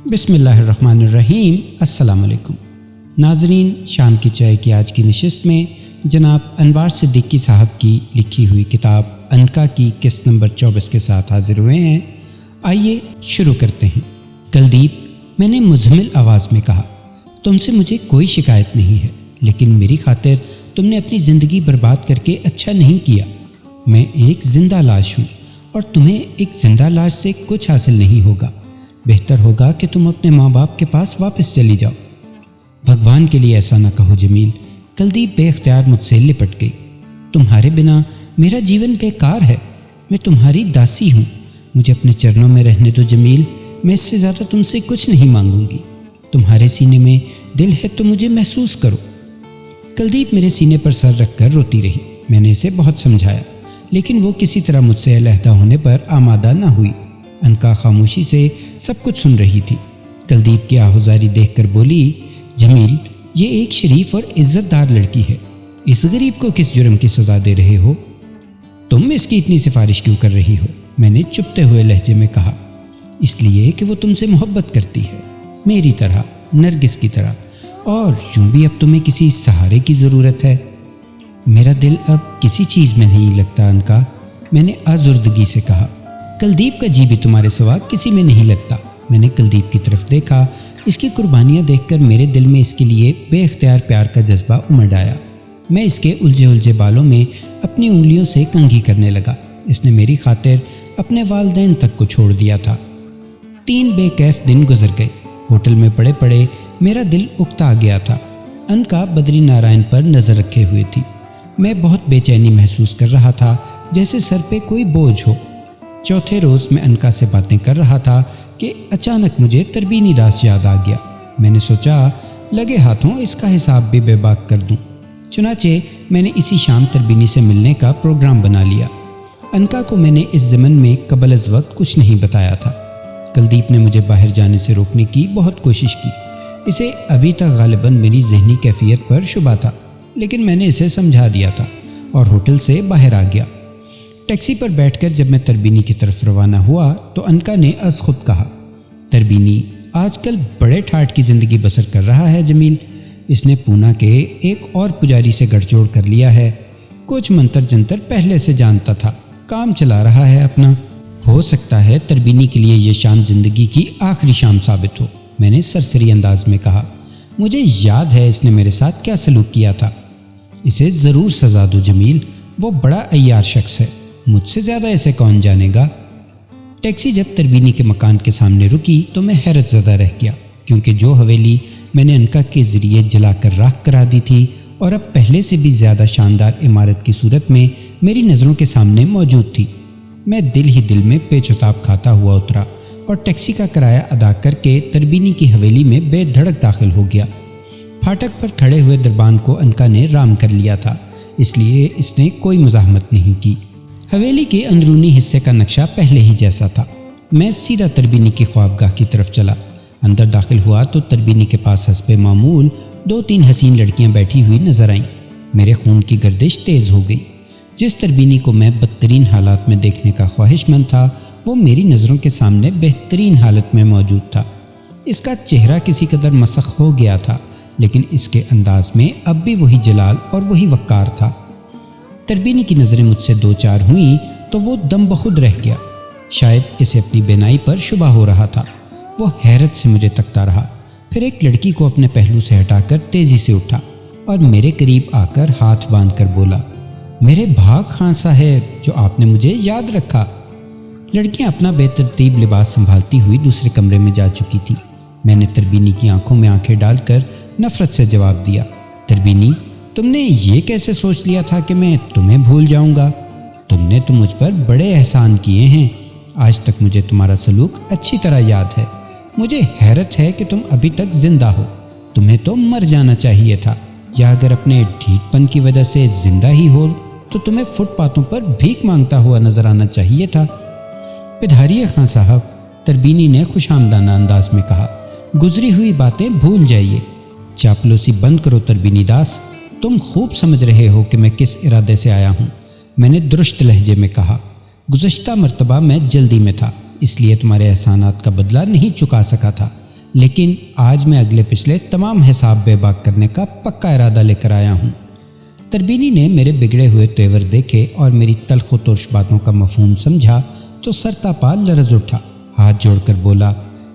بسم اللہ الرحمن الرحیم۔ السلام علیکم ناظرین، شام کی چائے کی آج کی نشست میں جناب انوار صدیقی صاحب کی لکھی ہوئی کتاب عنقا کی قسط نمبر 24 کے ساتھ حاضر ہوئے ہیں۔ آئیے شروع کرتے ہیں۔ کلدیپ، میں نے مزمل آواز میں کہا، تم سے مجھے کوئی شکایت نہیں ہے، لیکن میری خاطر تم نے اپنی زندگی برباد کر کے اچھا نہیں کیا۔ میں ایک زندہ لاش ہوں اور تمہیں ایک زندہ لاش سے کچھ حاصل نہیں ہوگا۔ بہتر ہوگا کہ تم اپنے ماں باپ کے پاس واپس چلی جاؤ۔ بھگوان کے لیے ایسا نہ کہو جمیل، کلدیپ بے اختیار مجھ سے لپٹ گئی۔ تمہارے بنا میرا جیون بیکار ہے، میں تمہاری داسی ہوں، مجھے اپنے چرنوں میں رہنے دو جمیل، میں اس سے زیادہ تم سے کچھ نہیں مانگوں گی۔ تمہارے سینے میں دل ہے تو مجھے محسوس کرو۔ کلدیپ میرے سینے پر سر رکھ کر روتی رہی۔ میں نے اسے بہت سمجھایا، لیکن وہ کسی طرح مجھ سے علیحدہ ہونے پر آمادہ نہ ہوئی۔ عنقا خاموشی سے سب کچھ سن رہی تھی۔ کلدیپ کی آہوزاری دیکھ کر بولی، جمیل، یہ ایک شریف اور عزت دار لڑکی ہے، اس غریب کو کس جرم کی سزا دے رہے ہو؟ تم اس کی اتنی سفارش کیوں کر رہی ہو؟ میں نے چپتے ہوئے لہجے میں کہا۔ اس لیے کہ وہ تم سے محبت کرتی ہے، میری طرح، نرگس کی طرح، اور یوں بھی اب تمہیں کسی سہارے کی ضرورت ہے۔ میرا دل اب کسی چیز میں نہیں لگتا عنقا، میں نے آزردگی سے کہا۔ کلدیپ کا جی بھی تمہارے سوا کسی میں نہیں لگتا۔ میں نے کلدیپ کی طرف دیکھا، اس کی قربانیاں دیکھ کر میرے دل میں اس کے لیے بے اختیار پیار کا جذبہ امڑ آیا۔ میں اس کے الجھے بالوں میں اپنی انگلیوں سے کنگھی کرنے لگا۔ اس نے میری خاطر اپنے والدین تک کو چھوڑ دیا تھا۔ 3 بے کیف دن گزر گئے۔ ہوٹل میں پڑے پڑے میرا دل اکتا گیا تھا۔ عنقا بدری نارائن پر نظر رکھے ہوئے تھی۔ میں بہت بے چینی محسوس کر رہا تھا، جیسے سر پہ کوئی بوجھ ہو۔ چوتھے روز میں عنقا سے باتیں کر رہا تھا کہ اچانک مجھے تربینی داس یاد آ گیا۔ میں نے سوچا لگے ہاتھوں اس کا حساب بھی بے باک کر دوں۔ چنانچہ میں نے اسی شام تربینی سے ملنے کا پروگرام بنا لیا۔ عنقا کو میں نے اس ضمن میں قبل از وقت کچھ نہیں بتایا تھا۔ کلدیپ نے مجھے باہر جانے سے روکنے کی بہت کوشش کی۔ اسے ابھی تک غالباً میری ذہنی کیفیت پر شبہ تھا، لیکن میں نے اسے سمجھا دیا تھا اور ہوٹل سے باہر آ گیا۔ ٹیکسی پر بیٹھ کر جب میں تربینی کی طرف روانہ ہوا تو عنقا نے از خود کہا، تربینی آج کل بڑے ٹھاٹ کی زندگی بسر کر رہا ہے جمیل۔ اس نے پونا کے ایک اور پجاری سے گٹھ جوڑ کر لیا ہے، کچھ منتر جنتر پہلے سے جانتا تھا، کام چلا رہا ہے اپنا۔ ہو سکتا ہے تربینی کے لیے یہ شام زندگی کی آخری شام ثابت ہو، میں نے سرسری انداز میں کہا۔ مجھے یاد ہے اس نے میرے ساتھ کیا سلوک کیا تھا۔ اسے ضرور سزا دو جمیل، وہ بڑا عیار شخص ہے، مجھ سے زیادہ اسے کون جانے گا۔ ٹیکسی جب تربینی کے مکان کے سامنے رکی تو میں حیرت زدہ رہ گیا، کیونکہ جو حویلی میں نے عنقا کے ذریعے جلا کر راکھ کرا دی تھی اور اب پہلے سے بھی زیادہ شاندار عمارت کی صورت میں میری نظروں کے سامنے موجود تھی۔ میں دل ہی دل میں پیچ و تاب کھاتا ہوا اترا اور ٹیکسی کا کرایہ ادا کر کے تربینی کی حویلی میں بے دھڑک داخل ہو گیا۔ پھاٹک پر کھڑے ہوئے دربان کو عنقا نے رام کر لیا تھا، اس لیے اس نے کوئی مزاحمت نہیں کی۔ حویلی کے اندرونی حصے کا نقشہ پہلے ہی جیسا تھا۔ میں سیدھا تربینی کی خوابگاہ کی طرف چلا۔ اندر داخل ہوا تو تربینی کے پاس حسب معمول 2-3 حسین لڑکیاں بیٹھی ہوئی نظر آئیں۔ میرے خون کی گردش تیز ہو گئی۔ جس تربینی کو میں بدترین حالات میں دیکھنے کا خواہش مند تھا، وہ میری نظروں کے سامنے بہترین حالت میں موجود تھا۔ اس کا چہرہ کسی قدر مسخ ہو گیا تھا، لیکن اس کے انداز میں اب بھی وہی جلال اور وہی وقار تھا۔ تربینی کی نظریں مجھ سے 2-4 ہوئیں تو وہ دم بخود رہ گیا۔ شاید اسے اپنی بینائی پر شبہ ہو رہا تھا۔ وہ حیرت سے مجھے تکتا رہا، پھر ایک لڑکی کو اپنے پہلو سے ہٹا کر تیزی سے اٹھا اور میرے قریب آ کر ہاتھ باندھ کر بولا، میرے بھاگ خان صاحب، جو آپ نے مجھے یاد رکھا۔ لڑکیاں اپنا بے ترتیب لباس سنبھالتی ہوئی دوسرے کمرے میں جا چکی تھیں۔ میں نے تربینی کی آنکھوں میں آنکھیں ڈال کر نفرت سے جواب دیا، تربینی، تم نے یہ کیسے سوچ لیا تھا کہ میں تمہیں بھول جاؤں گا؟ تم نے تو مجھ پر بڑے احسان کیے ہیں، آج تک مجھے تمہارا سلوک اچھی طرح یاد ہے۔ مجھے حیرت ہے کہ تم ابھی تک زندہ ہو، تمہیں تو مر جانا چاہیے تھا، یا اگر اپنے ڈھیٹ پن کی وجہ سے زندہ ہی ہو تو تمہیں فٹ پاتھوں پر بھیک مانگتا ہوا نظر آنا چاہیے تھا۔ پدھاریے خان صاحب، تربینی نے خوش آمدانہ انداز میں کہا، گزری ہوئی باتیں بھول جائیے۔ چاپلوسی بند کرو تربینی داس، تم خوب سمجھ رہے ہو کہ میں کس ارادے سے آیا ہوں، میں نے درست لہجے میں کہا۔ گزشتہ مرتبہ میں جلدی میں تھا، اس لیے تمہارے احسانات کا بدلہ نہیں چکا سکا تھا، لیکن آج میں اگلے پچھلے تمام حساب بے باک کرنے کا پکا ارادہ لے کر آیا ہوں۔ تربینی نے میرے بگڑے ہوئے تیور دیکھے اور میری تلخ و ترش باتوں کا مفہوم سمجھا تو سرتاپا لرز اٹھا، ہاتھ جوڑ کر بولا،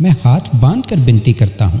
میں ہاتھ باندھ کر بنتی کرتا ہوں۔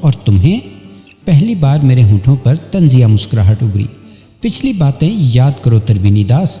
اور تمہیں؟ پہلی بار میرے ہونٹوں پر طنزیہ مسکراہٹ ابھری۔ پچھلی باتیں یاد کرو تربینی داس،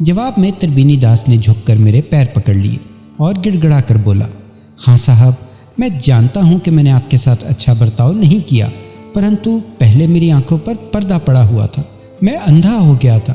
جواب میں تربینی داس نے جھک کر میرے پیر پکڑ لیے اور گڑ گڑا کر بولا، خان صاحب میں جانتا ہوں کہ میں نے آپ کے ساتھ اچھا برتاؤ نہیں کیا، پرنتو پہلے میری آنکھوں پر پردہ پڑا ہوا تھا، میں اندھا ہو گیا تھا،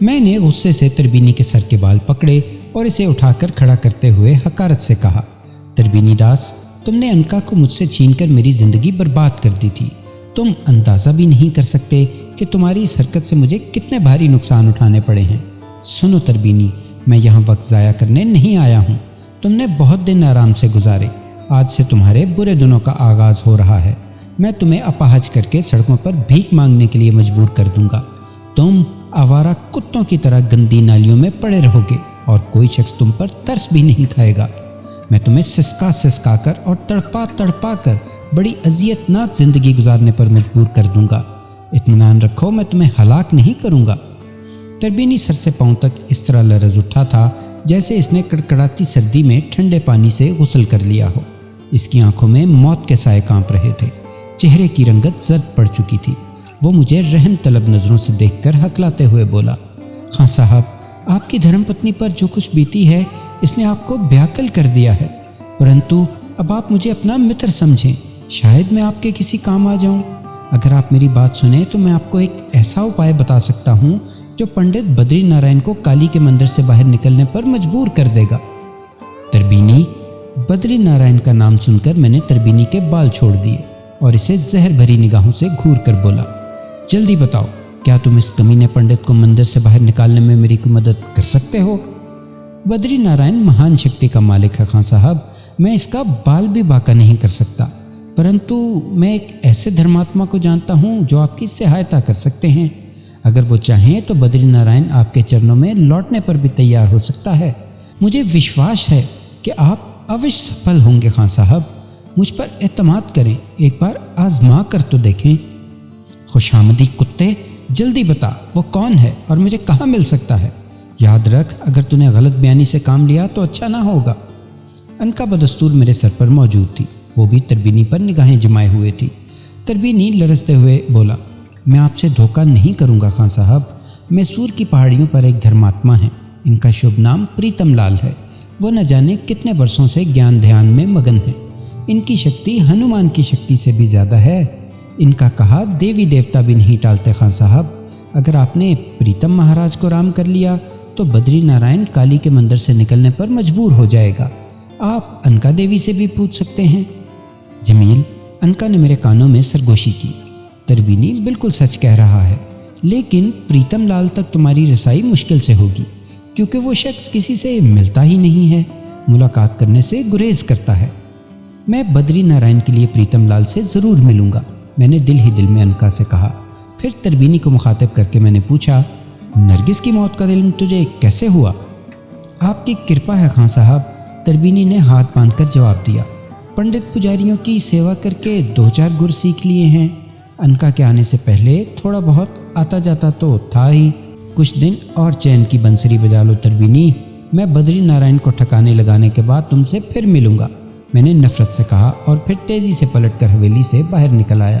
میں نے غصے سے تربینی کے سر کے بال پکڑے اور اسے اٹھا کر کھڑا کرتے ہوئے حقارت سے کہا، تربینی داس تم نے انکا کو مجھ سے چھین کر میری زندگی برباد کر دی تھی، تم اندازہ بھی نہیں کر سکتے کہ تمہاری اس حرکت سے مجھے کتنے بھاری نقصان اٹھانے پڑے ہیں۔ سنو تربینی، میں یہاں وقت ضائع کرنے نہیں آیا ہوں، تم نے بہت دن آرام سے گزارے، آج سے تمہارے برے دنوں کا آغاز ہو رہا ہے، میں تمہیں اپاہج کر کے سڑکوں پر بھیک مانگنے کے لیے مجبور کر دوں گا، تم آوارہ کتوں کی طرح گندی نالیوں میں پڑے رہو گے اور کوئی شخص تم پر ترس بھی نہیں کھائے گا، میں تمہیں سسکا سسکا کر اور تڑپا تڑپا کر بڑی اذیت ناک زندگی گزارنے پر مجبور کر دوں گا، اطمینان رکھو میں تمہیں ہلاک نہیں کروں گا۔ تربینی سر سے پاؤں تک اس طرح لرز اٹھا تھا جیسے اس نے کڑکڑاتی سردی میں ٹھنڈے پانی سے غسل کر لیا ہو، اس کی آنکھوں میں موت کے سائے کانپ رہے تھے، چہرے کی رنگت زرد پڑ چکی تھی۔ وہ مجھے رحم طلب نظروں سے دیکھ کر ہکلاتے ہوئے بولا، خان صاحب آپ کی دھرم پتنی پر جو کچھ بیتی ہے اس نے آپ کو بیاکل کر دیا ہے، پرنتو اب آپ مجھے اپنا متر سمجھیں، شاید میں آپ کے کسی کام آ جاؤں۔ اگر آپ میری بات سنیں تو میں آپ کو ایک ایسا اپائے بتا سکتا ہوں جو پنڈت بدری نارائن کو کالی کے مندر سے باہر نکلنے پر مجبور کر دے گا۔ تربینی، بدری نارائن کا نام سن کر میں نے تربینی کے بال چھوڑ دیے اور اسے زہر بھری نگاہوں سے گھور کر بولا، جلدی بتاؤ کیا تم اس کمینے پنڈت کو مندر سے باہر نکالنے میں میری کوئی مدد کر سکتے ہو؟ بدری نارائن مہان شکتی کا مالک ہے خان صاحب، میں اس کا بال بھی باقا نہیں کر سکتا، پرنتو میں ایک ایسے دھرماتما کو جانتا ہوں جو آپ کی سہایتا کر سکتے ہیں، اگر وہ چاہیں تو بدری نارائن آپ کے چرنوں میں لوٹنے پر بھی تیار ہو سکتا ہے، مجھے وشواس ہے کہ آپ اوش سفل ہوں گے خان صاحب، مجھ پر اعتماد کریں، ایک بار آزما کر تو دیکھیں۔ خوش آمدی کتے، جلدی بتا وہ کون ہے اور مجھے کہاں مل سکتا ہے، یاد رکھ اگر تو نے غلط بیانی سے کام لیا تو اچھا نہ ہوگا۔ انکا بدستور میرے سر پر موجود تھی، وہ بھی تربینی پر نگاہیں جمائے ہوئے تھی۔ تربینی لرزتے ہوئے بولا، میں آپ سے دھوکہ نہیں کروں گا خان صاحب، میسور کی پہاڑیوں پر ایک دھرماتما ہیں، ان کا شبھ نام پریتم لال ہے، وہ نہ جانے کتنے برسوں سے گیان دھیان میں مگن ہیں، ان کی شکتی ہنومان کی شکتی سے بھی زیادہ ہے، ان کا کہا دیوی دیوتا بھی نہیں ٹالتے خان صاحب، اگر آپ نے پریتم مہاراج کو رام کر لیا تو بدری نارائن کالی کے مندر سے نکلنے پر مجبور ہو جائے گا، آپ انکا دیوی سے بھی پوچھ سکتے ہیں۔ جمیل، انکا نے میرے کانوں میں سرگوشی کی، تربینی بالکل سچ کہہ رہا ہے، لیکن پریتم لال تک تمہاری رسائی مشکل سے ہوگی کیونکہ وہ شخص کسی سے ملتا ہی نہیں ہے، ملاقات کرنے سے گریز کرتا ہے۔ میں بدری نارائن کے لیے پریتم لال سے ضرور ملوں گا، میں نے دل ہی دل میں انکا سے کہا۔ پھر تربینی کو مخاطب کر کے میں نے پوچھا، نرگس کی موت کا علم تجھے کیسے ہوا؟ آپ کی کرپا ہے خان صاحب، تربینی نے ہاتھ باندھ کر جواب دیا، پنڈت پجاریوں کی سیوا کر کے 2-4 گر سیکھ لیے ہیں، انکا کے آنے سے پہلے تھوڑا بہت آتا جاتا تو تھا ہی، کچھ دن اور چین کی بنسری بجا لو تربینی، میں بدری نارائن کو ٹھکانے لگانے کے بعد تم سے پھر ملوں گا، میں نے نفرت سے کہا اور پھر تیزی سے پلٹ کر حویلی سے باہر نکل آیا۔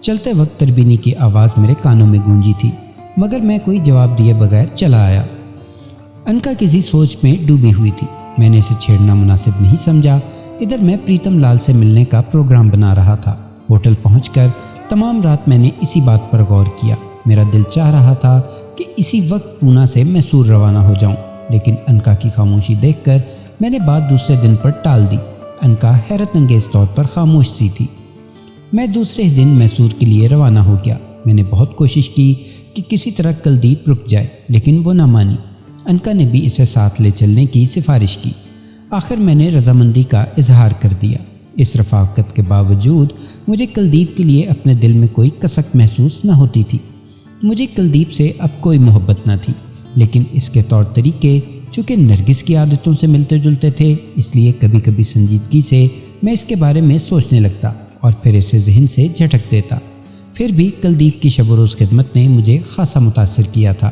چلتے وقت تربینی کی آواز میرے کانوں میں گونجی تھی، مگر میں کوئی جواب دیے بغیر چلا آیا۔ انکا کسی سوچ میں ڈوبی ہوئی تھی، میں نے اسے چھیڑنا مناسب نہیں سمجھا، ادھر میں پریتم لال سے ملنے کا پروگرام بنا رہا تھا۔ ہوٹل پہنچ کر تمام رات میں نے اسی بات پر غور کیا، میرا دل چاہ رہا تھا کہ اسی وقت پونا سے میسور روانہ ہو جاؤں، لیکن انکا کی خاموشی دیکھ کر میں نے بات دوسرے دن پر ٹال دی۔ انکا حیرت انگیز طور پر خاموش سی تھی۔ میں دوسرے دن میسور کے لیے روانہ ہو گیا، میں نے بہت کوشش کی کہ کسی طرح کلدیپ رک جائے، لیکن وہ نہ مانی۔ انکا نے بھی اسے ساتھ لے چلنے کی سفارش کی، آخر میں نے رضامندی کا اظہار کر دیا۔ اس رفاقت کے باوجود مجھے کلدیپ کے لیے اپنے دل میں کوئی کسک محسوس نہ ہوتی تھی۔ مجھے کلدیپ سے اب کوئی محبت نہ تھی، لیکن اس کے طور طریقے چونکہ نرگس کی عادتوں سے ملتے جلتے تھے، اس لیے کبھی کبھی سنجیدگی سے میں اس کے بارے میں سوچنے لگتا اور پھر اسے ذہن سے جھٹک دیتا۔ پھر بھی کلدیپ کی شب و روز خدمت نے مجھے خاصا متاثر کیا تھا۔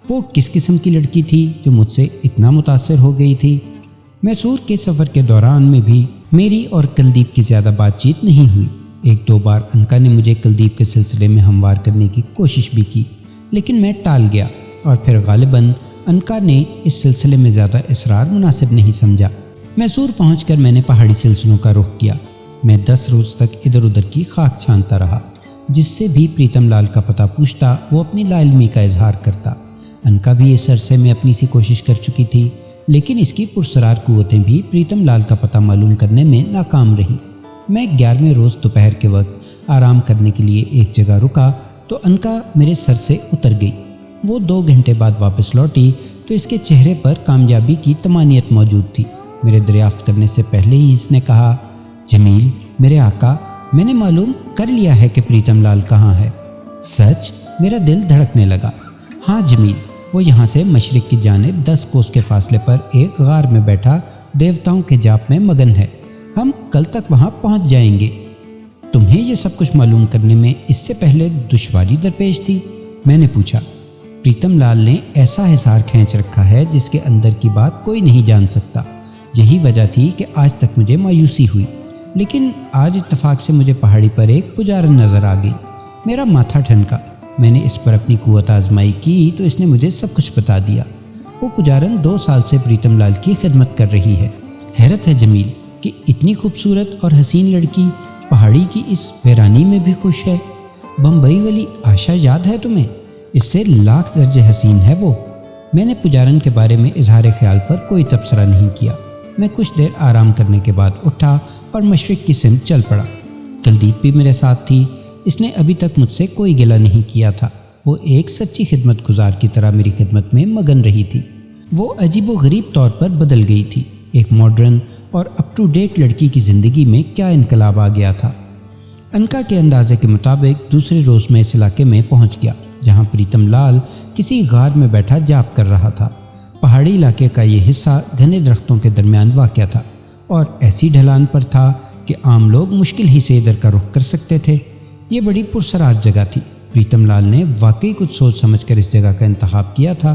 وہ کس قسم کی لڑکی تھی جو مجھ سے اتنا متاثر ہو گئی تھی؟ میسور کے سفر کے دوران میں بھی میری اور کلدیپ کی زیادہ بات چیت نہیں ہوئی۔ ایک دو بار انکا نے مجھے کلدیپ کے سلسلے میں ہموار کرنے کی کوشش بھی کی، لیکن میں ٹال گیا، اور پھر غالباً انکا نے اس سلسلے میں زیادہ اصرار مناسب نہیں سمجھا۔ میسور پہنچ کر میں نے پہاڑی سلسلوں کا رخ کیا۔ میں 10 روز تک ادھر ادھر کی خاک چھانتا رہا۔ جس سے بھی پریتم لال کا پتہ پوچھتا وہ اپنی لا علمی کا اظہار کرتا۔ انکا بھی اس عرصے میں اپنی سی کوشش کر چکی تھی، لیکن اس کی پرسرار قوتیں بھی پریتم لال کا پتہ معلوم کرنے میں ناکام رہیں۔ میں 11ویں روز دوپہر کے وقت آرام کرنے کے لیے ایک جگہ رکا تو انکا میرے سر سے اتر گئی۔ وہ 2 گھنٹے بعد واپس لوٹی تو اس کے چہرے پر کامیابی کی طمانینت موجود تھی۔ میرے دریافت کرنے سے پہلے ہی اس نے کہا، جمیل میرے آقا، میں نے معلوم کر لیا ہے کہ پریتم لال کہاں ہے۔ سچ؟ میرا دل دھڑکنے لگا۔ ہاں جمیل، وہ یہاں سے مشرق کی جانب 10 کوس کے فاصلے پر ایک غار میں بیٹھا دیوتاؤں کے جاپ میں مگن ہے۔ ہم کل تک وہاں پہنچ جائیں گے۔ تمہیں یہ سب کچھ معلوم کرنے میں اس سے پہلے دشواری درپیش تھی؟ میں نے پوچھا۔ پریتم لال نے ایسا حصار کھینچ رکھا ہے جس کے اندر کی بات کوئی نہیں جان سکتا۔ یہی وجہ تھی کہ آج تک مجھے مایوسی ہوئی، لیکن آج اتفاق سے مجھے پہاڑی پر ایک پجارن نظر آ گئی۔ میرا ماتھا ٹھنکا۔ میں نے اس پر اپنی قوت آزمائی کی تو اس نے مجھے سب کچھ بتا دیا۔ وہ پجارن 2 سال سے پریتم لال کی خدمت کر رہی ہے۔ حیرت ہے جمیل کہ اتنی خوبصورت اور حسین لڑکی پہاڑی کی اس ویرانی میں بھی خوش ہے۔ بمبئی والی آشا یاد ہے تمہیں؟ اس سے لاکھ درجے حسین ہے وہ۔ میں نے پجارن کے بارے میں اظہار خیال پر کوئی تبصرہ نہیں کیا۔ میں کچھ دیر آرام کرنے کے بعد اٹھا اور مشرق کی سمت چل پڑا۔ کلدیپ بھی میرے ساتھ تھی۔ اس نے ابھی تک مجھ سے کوئی گلہ نہیں کیا تھا۔ وہ ایک سچی خدمت گزار کی طرح میری خدمت میں مگن رہی تھی۔ وہ عجیب و غریب طور پر بدل گئی تھی۔ ایک ماڈرن اور اپ ٹو ڈیٹ لڑکی کی زندگی میں کیا انقلاب آ گیا تھا۔ انکا کے اندازے کے مطابق دوسرے روز میں اس علاقے میں پہنچ گیا جہاں پریتم لال کسی غار میں بیٹھا جاپ کر رہا تھا۔ پہاڑی علاقے کا یہ حصہ گھنے درختوں کے درمیان واقع تھا اور ایسی ڈھلان پر تھا کہ عام لوگ مشکل ہی سے ادھر کا رخ کر سکتے تھے۔ یہ بڑی پرسرار جگہ تھی۔ پریتم لال نے واقعی کچھ سوچ سمجھ کر اس جگہ کا انتخاب کیا تھا۔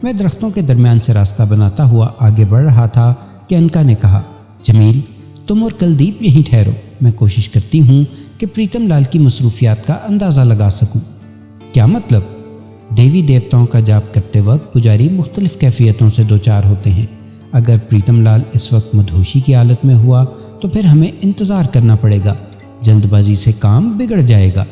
میں درختوں کے درمیان سے راستہ بناتا ہوا آگے بڑھ رہا تھا کہ انکا نے کہا، جمیل تم اور کلدیپ یہیں ٹھہرو، میں کوشش کرتی ہوں کہ پریتم لال کی مصروفیات کا اندازہ لگا سکوں۔ کیا مطلب؟ دیوی دیوتاؤں کا جاپ کرتے وقت پجاری مختلف کیفیتوں سے دوچار ہوتے ہیں۔ اگر پریتم لال اس وقت مدہوشی کی حالت میں ہوا تو پھر ہمیں انتظار کرنا پڑے گا، جلد بازی سے کام بگڑ جائے گا۔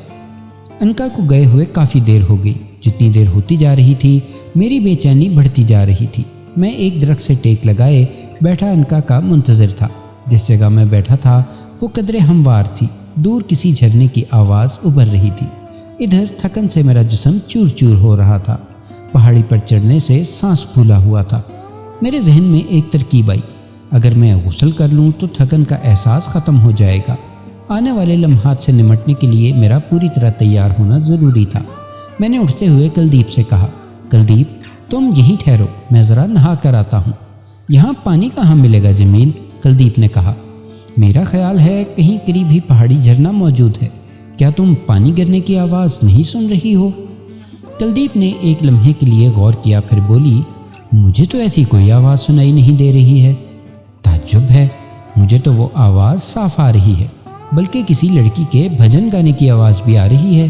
انکا کو گئے ہوئے کافی دیر ہو گئی۔ جتنی دیر ہوتی جا رہی تھی میری بے چینی بڑھتی جا رہی تھی۔ میں ایک درخت سے ٹیک لگائے بیٹھا انکا کا منتظر تھا۔ جس جگہ میں بیٹھا تھا وہ قدرے ہموار تھی۔ دور کسی جھرنے کی آواز ابھر رہی تھی۔ ادھر تھکن سے میرا جسم چور چور ہو رہا تھا۔ پہاڑی پر چڑھنے سے سانس پھولا ہوا تھا۔ میرے ذہن میں ایک ترکیب آئی، اگر میں غسل کر لوں تو تھکن کا احساس ختم ہو جائے گا۔ آنے والے لمحات سے نمٹنے کے لیے میرا پوری طرح تیار ہونا ضروری تھا۔ میں نے اٹھتے ہوئے کلدیپ سے کہا، کلدیپ تم یہیں ٹھہرو، میں ذرا نہا کر آتا ہوں۔ یہاں پانی کہاں ملے گا جمیل؟ کلدیپ نے کہا۔ میرا خیال ہے کہیں قریب ہی پہاڑی جھرنا موجود ہے۔ کیا تم پانی گرنے کی آواز نہیں سن رہی ہو؟ کلدیپ نے ایک لمحے کے لیے غور کیا، پھر بولی، مجھے تو ایسی کوئی آواز سنائی نہیں دے رہی ہے۔ تعجب ہے، مجھے تو وہ آواز صاف آ رہی ہے، بلکہ کسی لڑکی کے بھجن گانے کی آواز بھی آ رہی ہے۔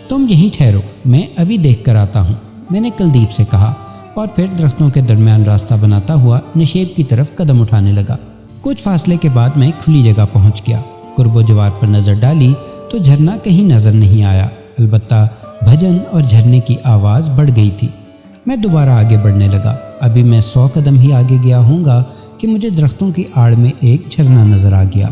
تم یہیں ٹھہرو، میں ابھی دیکھ کر آتا ہوں، میں نے کلدیپ سے کہا، اور پھر درختوں کے درمیان راستہ بناتا ہوا نشیب کی طرف قدم اٹھانے لگا۔ کچھ فاصلے کے بعد میں کھلی جگہ پہنچ گیا۔ قرب و جوار پر نظر ڈالی تو جھرنا کہیں نظر نہیں آیا، البتہ بھجن اور جھرنے کی آواز بڑھ گئی تھی۔ میں دوبارہ آگے بڑھنے لگا۔ ابھی میں 100 قدم ہی آگے گیا ہوں گا کہ مجھے درختوں کی آڑ میں ایک جھرنا نظر آ گیا۔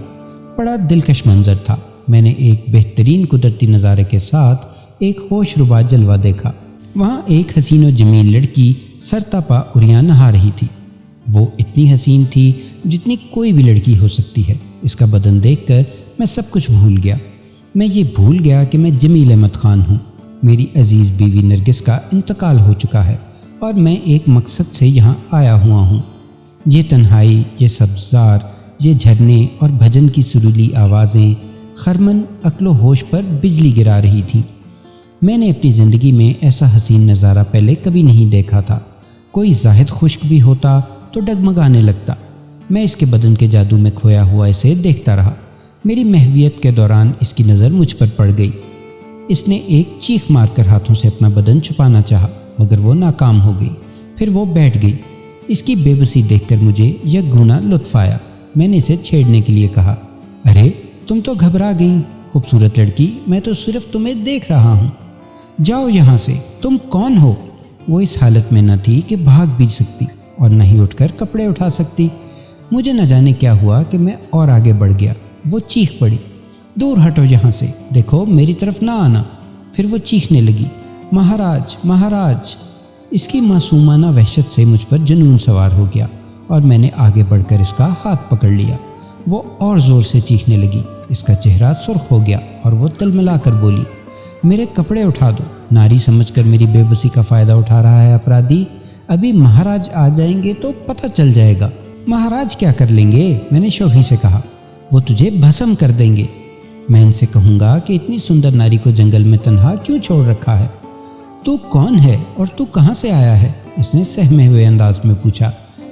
بڑا دلکش منظر تھا۔ میں نے ایک بہترین قدرتی نظارے کے ساتھ ایک ہوش ربا جلوہ دیکھا۔ وہاں ایک حسین و جمیل لڑکی سرتاپا اریاں نہا رہی تھی۔ وہ اتنی حسین تھی جتنی کوئی بھی لڑکی ہو سکتی ہے۔ اس کا بدن دیکھ کر میں سب کچھ بھول گیا۔ میں یہ بھول گیا کہ میں جمیل احمد خان ہوں۔ میری عزیز بیوی نرگس کا انتقال ہو چکا ہے اور میں ایک مقصد سے یہاں آیا ہوا ہوں۔ یہ تنہائی، یہ سبزار، یہ جھرنے اور بھجن کی سریلی آوازیں خرمن عقل و ہوش پر بجلی گرا رہی تھیں۔ میں نے اپنی زندگی میں ایسا حسین نظارہ پہلے کبھی نہیں دیکھا تھا۔ کوئی زاہد خشک بھی ہوتا تو ڈگمگانے لگتا۔ میں اس کے بدن کے جادو میں کھویا ہوا اسے دیکھتا رہا۔ میری محویت کے دوران اس کی نظر مجھ پر پڑ گئی۔ اس نے ایک چیخ مار کر ہاتھوں سے اپنا بدن چھپانا چاہا، مگر وہ ناکام ہو گئی۔ پھر وہ بیٹھ گئی۔ اس کی بے بسی دیکھ کر مجھے یک گنا لطف آیا۔ میں نے اسے چھیڑنے کے لیے کہا، ارے تم تو گھبرا گئی خوبصورت لڑکی، میں تو صرف تمہیں دیکھ رہا ہوں، جاؤ یہاں سے، تم کون ہو؟ وہ اس حالت میں نہ تھی کہ بھاگ بھی سکتی اور نہ ہی اٹھ کر کپڑے اٹھا سکتی۔ مجھے نہ جانے کیا ہوا کہ میں اور آگے بڑھ گیا۔ وہ چیخ پڑی، دور ہٹو یہاں سے، دیکھو میری طرف نہ آنا۔ پھر وہ چیخنے لگی، مہاراج مہاراج۔ اس کی معصومانہ وحشت سے مجھ پر جنون سوار ہو گیا اور میں نے آگے بڑھ کر اس کا ہاتھ پکڑ لیا۔ وہ اور زور سے چیخنے لگی، اس کا چہرہ سرخ ہو گیا اور وہ تلملا کر بولی، میرے کپڑے اٹھا دو۔ ناری سمجھ کر میری بے بسی کا فائدہ اٹھا رہا ہے اپرادھی، ابھی مہاراج آ جائیں گے تو پتہ چل جائے گا۔ مہاراج کیا کر لیں گے؟ میں نے شوخی سے کہا، وہ تجھے بھسم کر دیں گے۔ میں ان سے کہوں گا کہ اتنی سندر ناری کو جنگل میں تنہا کیوں چھوڑ رکھا ہے؟ تو کون ہے اور تو کہاں سے آیا ہے؟ اس نے سہمے ہوئے انداز میں پوچھا۔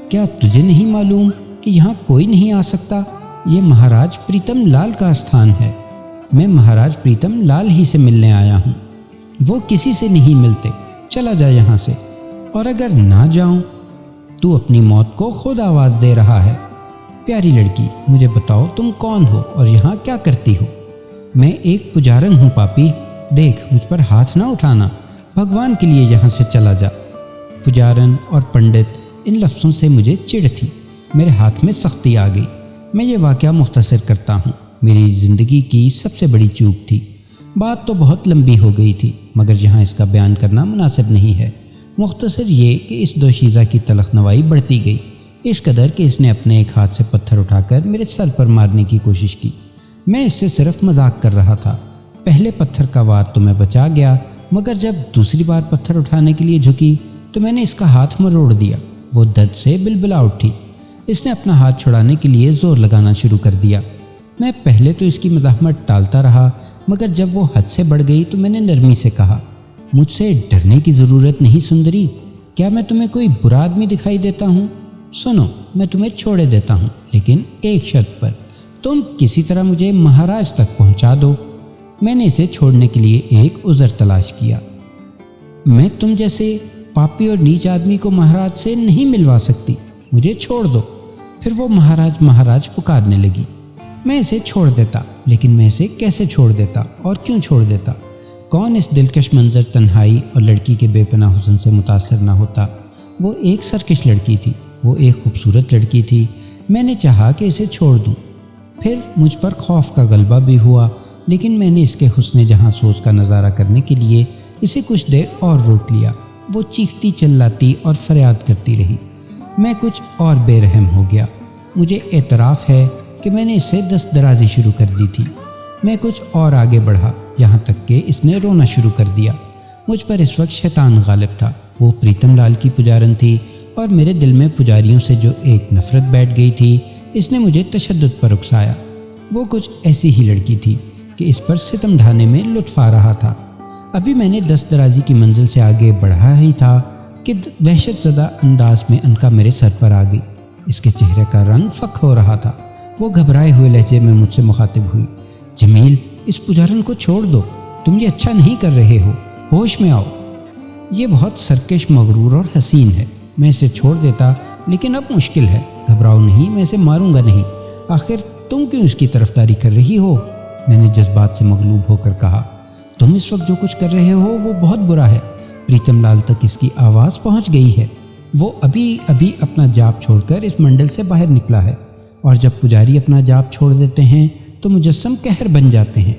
کیا تجھے نہیں معلوم کہ یہاں کوئی نہیں آ سکتا؟ یہ مہاراج پریتم لال کا استھان ہے۔ میں مہاراج پریتم لال ہی سے ملنے آیا ہوں۔ وہ کسی سے نہیں ملتے، چلا جا یہاں سے۔ اور اگر نہ جاؤں تو اپنی موت کو خود آواز دے رہا ہے۔ پیاری لڑکی، مجھے بتاؤ تم کون ہو اور یہاں کیا کرتی ہو؟ میں ایک پجارن ہوں پاپی، دیکھ مجھ پر ہاتھ نہ اٹھانا، بھگوان کے لیے یہاں سے چلا جا۔ پجارن اور پنڈت، ان لفظوں سے مجھے چڑ تھی۔ میرے ہاتھ میں سختی آ گئی۔ میں یہ واقعہ مختصر کرتا ہوں، میری زندگی کی سب سے بڑی چوک تھی۔ بات تو بہت لمبی ہو گئی تھی، مگر یہاں اس کا بیان کرنا مناسب نہیں ہے۔ مختصر یہ کہ اس دوشیزہ کی تلخ نوائی بڑھتی گئی، اس قدر کہ اس نے اپنے ایک ہاتھ سے پتھر اٹھا کر میرے سر پر مارنے کی کوشش کی۔ میں اس سے صرف مذاق کر رہا تھا۔ پہلے پتھر کا وار تو میں بچا گیا، مگر جب دوسری بار پتھر اٹھانے کے لیے جھکی تو میں نے اس کا ہاتھ مروڑ دیا۔ وہ درد سے بلبلا اٹھی۔ اس نے اپنا ہاتھ چھڑانے کے لیے زور لگانا شروع کر دیا۔ میں پہلے تو اس کی مزاحمت ٹالتا رہا، مگر جب وہ حد سے بڑھ گئی تو میں نے نرمی سے کہا، مجھ سے ڈرنے کی ضرورت نہیں سندری، کیا میں تمہیں کوئی برا آدمی دکھائی دیتا ہوں؟ سنو، میں تمہیں چھوڑے دیتا ہوں، لیکن ایک شرط پر، تم کسی طرح مجھے مہاراج تک پہنچا دو۔ میں نے اسے چھوڑنے کے لیے ایک عذر تلاش کیا۔ میں تم جیسے پاپی اور نیچ آدمی کو مہاراج سے نہیں ملوا سکتی، مجھے چھوڑ دو۔ پھر وہ مہاراج مہاراج پکارنے لگی۔ میں اسے چھوڑ دیتا، لیکن میں اسے کیسے چھوڑ دیتا اور کیوں چھوڑ دیتا؟ کون اس دلکش منظر تنہائی اور لڑکی کے بے پناہ حسن سے متاثر نہ ہوتا؟ وہ ایک سرکش لڑکی تھی، وہ ایک خوبصورت لڑکی تھی۔ میں نے چاہا کہ اسے چھوڑ دوں۔ پھر مجھ پر خوف کا غلبہ بھی ہوا، لیکن میں نے اس کے حسن جہاں سوز کا نظارہ کرنے کے لیے اسے کچھ دیر اور روک لیا۔ وہ چیختی چلاتی اور فریاد کرتی رہی۔ میں کچھ اور بے رحم ہو گیا۔ مجھے اعتراف ہے کہ میں نے اس سے دست درازی شروع کر دی تھی۔ میں کچھ اور آگے بڑھا، یہاں تک کہ اس نے رونا شروع کر دیا۔ مجھ پر اس وقت شیطان غالب تھا۔ وہ پریتم لال کی پجارن تھی اور میرے دل میں پجاریوں سے جو ایک نفرت بیٹھ گئی تھی، اس نے مجھے تشدد پر اکسایا۔ وہ کچھ ایسی ہی لڑکی تھی کہ اس پر ستم ڈھانے میں لطف آ رہا تھا۔ ابھی میں نے دست درازی کی منزل سے آگے بڑھا ہی تھا کہ وحشت زدہ انداز میں انکا میرے سر پر آ گئی۔ اس کے چہرے کا رنگ فک ہو رہا تھا۔ وہ گھبرائے ہوئے لہجے میں مجھ سے مخاطب ہوئی، جمیل، اس پجارن کو چھوڑ دو، تم یہ اچھا نہیں کر رہے ہو، ہوش میں آؤ۔ یہ بہت سرکش، مغرور اور حسین ہے۔ میں اسے چھوڑ دیتا، لیکن اب مشکل ہے۔ گھبراؤ نہیں، میں اسے ماروں گا نہیں۔ آخر تم کیوں اس کی طرفداری کر رہی ہو؟ میں نے جذبات سے مغلوب ہو کر کہا، تم اس وقت جو کچھ کر رہے ہو وہ بہت برا ہے۔ پریتم لال تک اس کی آواز پہنچ گئی ہے۔ وہ ابھی ابھی اپنا جاپ چھوڑ کر اس منڈل سے باہر نکلا ہے، اور جب پجاری اپنا جاپ چھوڑ دیتے ہیں تو مجسم قہر بن جاتے ہیں۔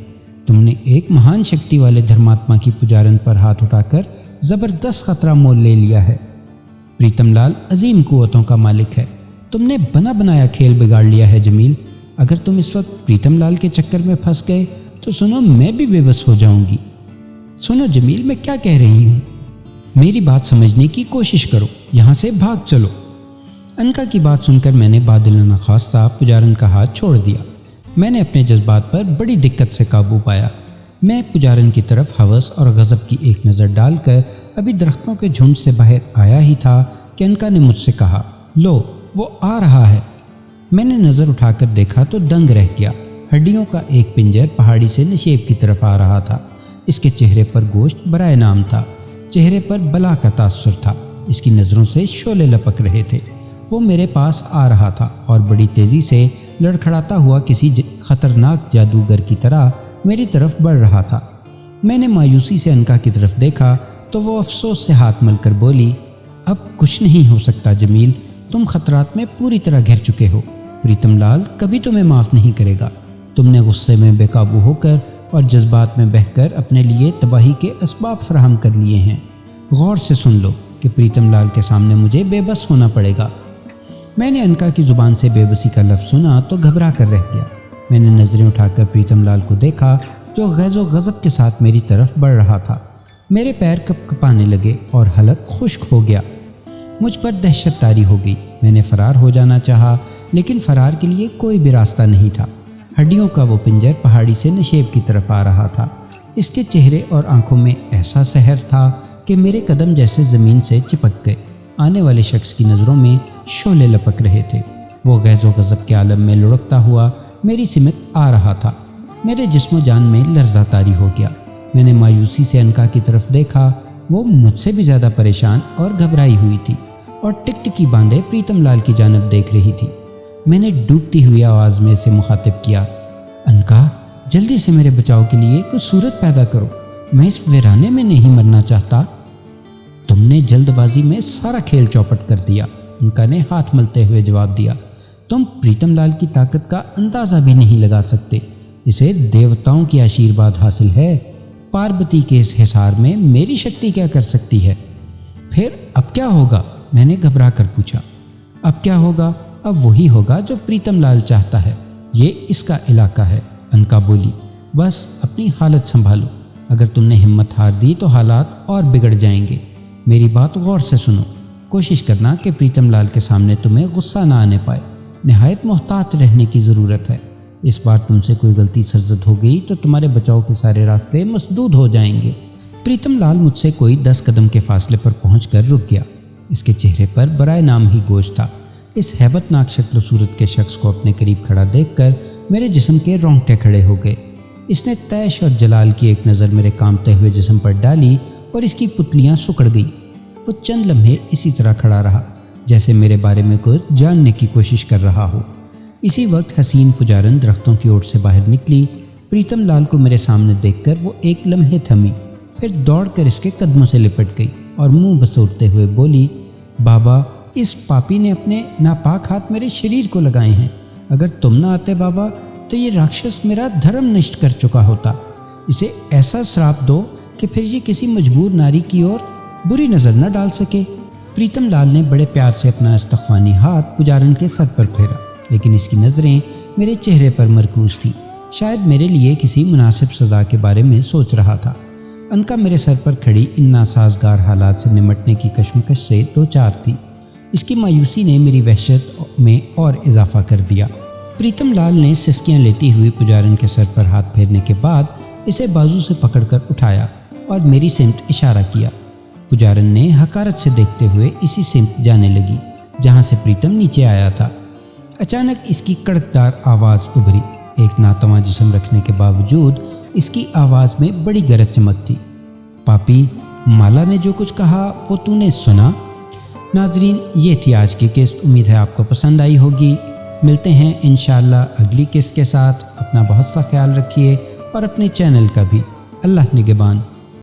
تم نے ایک مہان شکتی والے دھرماتما کی پجارن پر ہاتھ اٹھا کر زبردست خطرہ مول لے لیا ہے۔ پریتم لال عظیم قوتوں کا مالک ہے۔ تم نے بنا بنایا کھیل بگاڑ لیا ہے جمیل۔ اگر تم اس وقت پریتم لال کے چکر میں پھنس گئے تو سنو میں بھی بے بس ہو جاؤں گی۔ سنو جمیل، میں کیا کہہ رہی ہوں، میری بات سمجھنے کی کوشش کرو، یہاں سے بھاگ چلو۔ انکا کی بات سن کر میں نے بادل نخواستہ پجارن کا ہاتھ چھوڑ دیا۔ میں نے اپنے جذبات پر بڑی دقت سے قابو پایا۔ میں پجارن کی طرف ہوس اور غضب کی ایک نظر ڈال کر ابھی درختوں کے جھنڈ سے باہر آیا ہی تھا کہ انکا نے مجھ سے کہا، لو وہ آ رہا ہے۔ میں نے نظر اٹھا کر دیکھا تو دنگ رہ گیا۔ ہڈیوں کا ایک پنجر پہاڑی سے نشیب کی طرف آ رہا تھا۔ اس کے چہرے پر گوشت برائے نام تھا، چہرے پر بلا کا تاثر تھا، اس کی نظروں سے شعلے لپک رہے تھے۔ وہ میرے پاس آ رہا تھا اور بڑی تیزی سے لڑکھڑاتا ہوا کسی خطرناک جادوگر کی طرح میری طرف بڑھ رہا تھا۔ میں نے مایوسی سے انکا کی طرف دیکھا تو وہ افسوس سے ہاتھ مل کر بولی، اب کچھ نہیں ہو سکتا جمیل، تم خطرات میں پوری طرح گھر چکے ہو۔ پریتم لال کبھی تمہیں معاف نہیں کرے گا۔ تم نے غصے میں بے قابو ہو کر اور جذبات میں بہہ کر اپنے لیے تباہی کے اسباب فراہم کر لیے ہیں۔ غور سے سن لو کہ پریتم لال کے سامنے مجھے بے بس ہونا پڑے گا۔ میں نے انکا کی زبان سے بے بسی کا لفظ سنا تو گھبرا کر رہ گیا۔ میں نے نظریں اٹھا کر پریتم لال کو دیکھا جو غیظ و غضب کے ساتھ میری طرف بڑھ رہا تھا۔ میرے پیر کپ کپانے لگے اور حلق خشک ہو گیا۔ مجھ پر دہشت طاری ہو گئی۔ میں نے فرار ہو جانا چاہا لیکن فرار کے لیے کوئی بھی راستہ نہیں تھا۔ ہڈیوں کا وہ پنجر پہاڑی سے نشیب کی طرف آ رہا تھا۔ اس کے چہرے اور آنکھوں میں ایسا سحر تھا کہ میرے قدم جیسے زمین سے چپک گئے۔ آنے والے شخص کی نظروں میں شعلے لپک رہے تھے۔ وہ غیظ و غضب کے عالم میں لڑکتا ہوا میری سمت آ رہا تھا۔ میرے جسم و جان میں لرزہ طاری ہو گیا۔ میں نے مایوسی سے انکا کی طرف دیکھا۔ وہ مجھ سے بھی زیادہ پریشان اور گھبرائی ہوئی تھی اور ٹکٹکی باندھے پریتم لال کی جانب دیکھ رہی تھی۔ میں نے ڈوبتی ہوئی آواز میں سے مخاطب کیا، انکا جلدی سے میرے بچاؤ کے لیے کوئی صورت پیدا کرو، میں اس ویرانے میں نہیں مرنا چاہتا۔ تم نے جلد بازی میں سارا کھیل چوپٹ کر دیا، انکا نے ہاتھ ملتے ہوئے جواب دیا۔ تم پریتم لال کی طاقت کا اندازہ بھی نہیں لگا سکتے، اسے دیوتاؤں کی آشیرواد حاصل ہے۔ پاربتی کے اس حصار میں میری شکتی کیا کر سکتی ہے؟ پھر اب کیا ہوگا؟ میں نے گھبرا کر پوچھا۔ اب کیا ہوگا؟ اب وہی ہوگا جو پریتم لال چاہتا ہے، یہ اس کا علاقہ ہے، انکا بولی۔ بس اپنی حالت سنبھالو، اگر تم نے ہمت ہار دی تو حالات اور بگڑ جائیں گے۔ میری بات غور سے سنو، کوشش کرنا کہ پریتم لال کے سامنے تمہیں غصہ نہ آنے پائے، نہایت محتاط رہنے کی ضرورت ہے۔ اس بار تم سے کوئی غلطی سرزد ہو گئی تو تمہارے بچاؤ کے سارے راستے مسدود ہو جائیں گے۔ پریتم لال مجھ سے کوئی 10 قدم کے فاصلے پر پہنچ کر رک گیا۔ اس کے چہرے پر برائے نام ہی گوشت تھا۔ اس ہیبت ناک شکل و صورت کے شخص کو اپنے قریب کھڑا دیکھ کر میرے جسم کے رونگٹے کھڑے ہو گئے۔ اس نے تیش اور جلال کی ایک نظر میرے کانپتے ہوئے جسم پر ڈالی اور اس کی پتلیاں سکڑ گئیں۔ وہ چند لمحے اسی طرح کھڑا رہا جیسے میرے بارے میں کچھ جاننے کی کوشش کر رہا ہو۔ اسی وقت حسین پجارن درختوں کی اوٹ سے باہر نکلی۔ پریتم لال کو میرے سامنے دیکھ کر وہ ایک لمحے تھمی، پھر دوڑ کر اس کے قدموں سے لپٹ گئی اور منہ بسورتے ہوئے بولی، بابا اس پاپی نے اپنے ناپاک ہاتھ میرے شریر کو لگائے ہیں، اگر تم نہ آتے بابا تو یہ راکشس میرا دھرم نشٹ کر چکا ہوتا۔ اسے ایسا شراپ دو کہ پھر یہ کسی مجبور ناری کی اور بری نظر نہ ڈال سکے۔ پریتم لال نے بڑے پیار سے اپنا استغفانی ہاتھ پجارن کے سر پر پھیرا، لیکن اس کی نظریں میرے چہرے پر مرکوز تھیں، شاید میرے لیے کسی مناسب سزا کے بارے میں سوچ رہا تھا۔ انکا میرے سر پر کھڑی ان ناسازگار حالات سے نمٹنے کی کشمکش سے دوچار تھی۔ اس کی مایوسی نے میری وحشت میں اور اضافہ کر دیا۔ پریتم لال نے سسکیاں لیتی ہوئی پجارن کے سر پر ہاتھ پھیرنے کے بعد اسے بازو سے پکڑ کر اٹھایا اور میری سمت اشارہ کیا۔ پجارن نے حقارت سے دیکھتے ہوئے اسی سمت جانے لگی جہاں سے پریتم نیچے آیا تھا۔ اچانک اس کی کڑکدار آواز ابھری۔ ایک ناتواں جسم رکھنے کے باوجود اس کی آواز میں بڑی گرج چمک تھی۔ پاپی، مالا نے جو کچھ کہا وہ تو نے سنا؟ ناظرین، یہ تھی آج کی قسط، امید ہے آپ کو پسند آئی ہوگی۔ ملتے ہیں انشاءاللہ اگلی قسط کے ساتھ۔ اپنا بہت سا خیال رکھیے اور اپنے چینل کا بھی۔ اللہ نگہبان۔